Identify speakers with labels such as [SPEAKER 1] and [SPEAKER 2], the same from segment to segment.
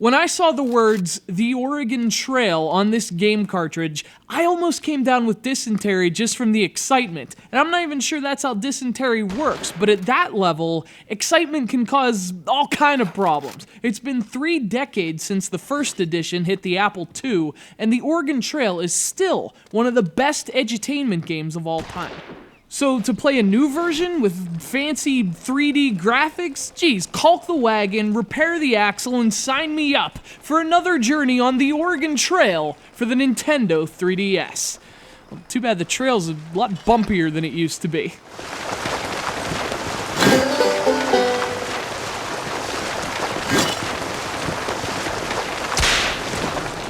[SPEAKER 1] When I saw the words, "The Oregon Trail" on this game cartridge, I almost came down with dysentery just from the excitement. And I'm not even sure that's how dysentery works, but at that level, excitement can cause all kind of problems. It's been 3 decades since the first edition hit the Apple II, and the Oregon Trail is still one of the best edutainment games of all time. So to play a new version with fancy 3D graphics, geez, caulk the wagon, repair the axle, and sign me up for another journey on the Oregon Trail for the Nintendo 3DS. Well, too bad the trail's a lot bumpier than it used to be.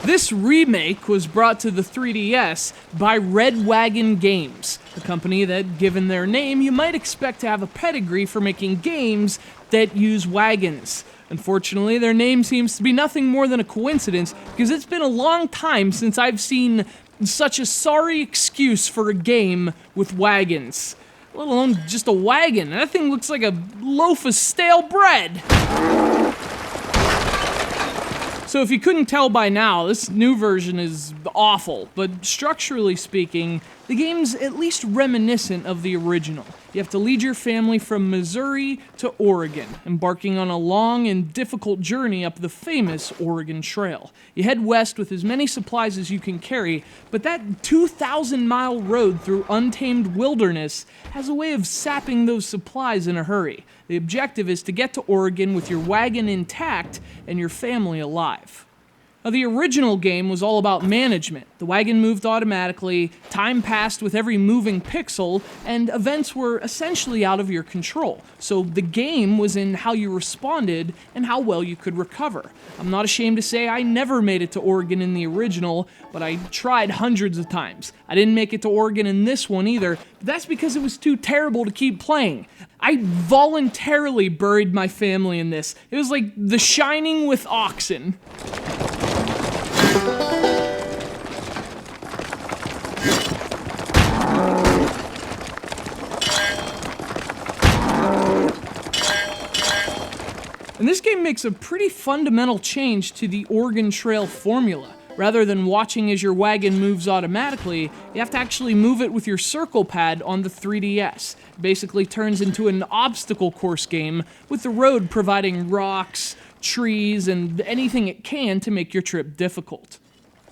[SPEAKER 1] This remake was brought to the 3DS by Red Wagon Games, a company that, given their name, you might expect to have a pedigree for making games that use wagons. Unfortunately, their name seems to be nothing more than a coincidence, because it's been a long time since I've seen such a sorry excuse for a game with wagons. Let alone just a wagon. That thing looks like a loaf of stale bread. So if you couldn't tell by now, this new version is awful, but structurally speaking, the game's at least reminiscent of the original. You have to lead your family from Missouri to Oregon, embarking on a long and difficult journey up the famous Oregon Trail. You head west with as many supplies as you can carry, but that 2,000-mile road through untamed wilderness has a way of sapping those supplies in a hurry. The objective is to get to Oregon with your wagon intact and your family alive. Now, the original game was all about management. The wagon moved automatically, time passed with every moving pixel, and events were essentially out of your control. So the game was in how you responded and how well you could recover. I'm not ashamed to say I never made it to Oregon in the original, but I tried hundreds of times. I didn't make it to Oregon in this one either, but that's because it was too terrible to keep playing. I voluntarily buried my family in this. It was like The Shining with oxen. And this game makes a pretty fundamental change to the Oregon Trail formula. Rather than watching as your wagon moves automatically, you have to actually move it with your circle pad on the 3DS. It basically turns into an obstacle course game, with the road providing rocks, trees, and anything it can to make your trip difficult.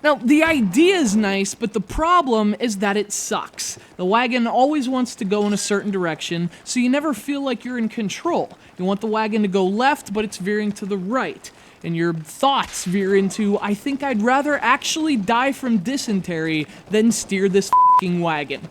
[SPEAKER 1] Now, the idea is nice, but the problem is that it sucks. The wagon always wants to go in a certain direction, so you never feel like you're in control. You want the wagon to go left, but it's veering to the right. And your thoughts veer into, I think I'd rather actually die from dysentery than steer this f***ing wagon.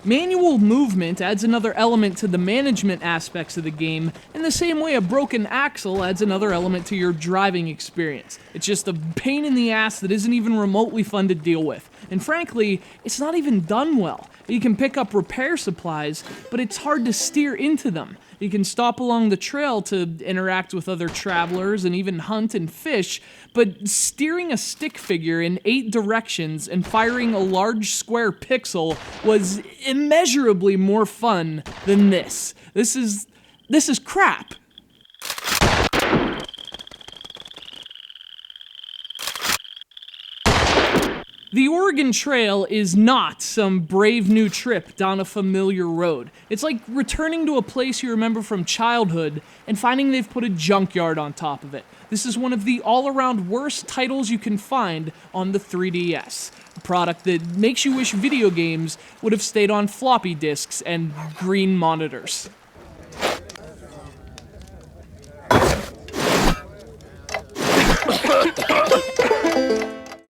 [SPEAKER 1] Manual movement adds another element to the management aspects of the game, in the same way a broken axle adds another element to your driving experience. It's just a pain in the ass that isn't even remotely fun to deal with. And frankly, it's not even done well. You can pick up repair supplies, but it's hard to steer into them. You can stop along the trail to interact with other travelers and even hunt and fish, but steering a stick figure in 8 directions and firing a large square pixel was immeasurably more fun than this. This is crap. The Oregon Trail is not some brave new trip down a familiar road. It's like returning to a place you remember from childhood and finding they've put a junkyard on top of it. This is one of the all-around worst titles you can find on the 3DS. A product that makes you wish video games would have stayed on floppy disks and green monitors.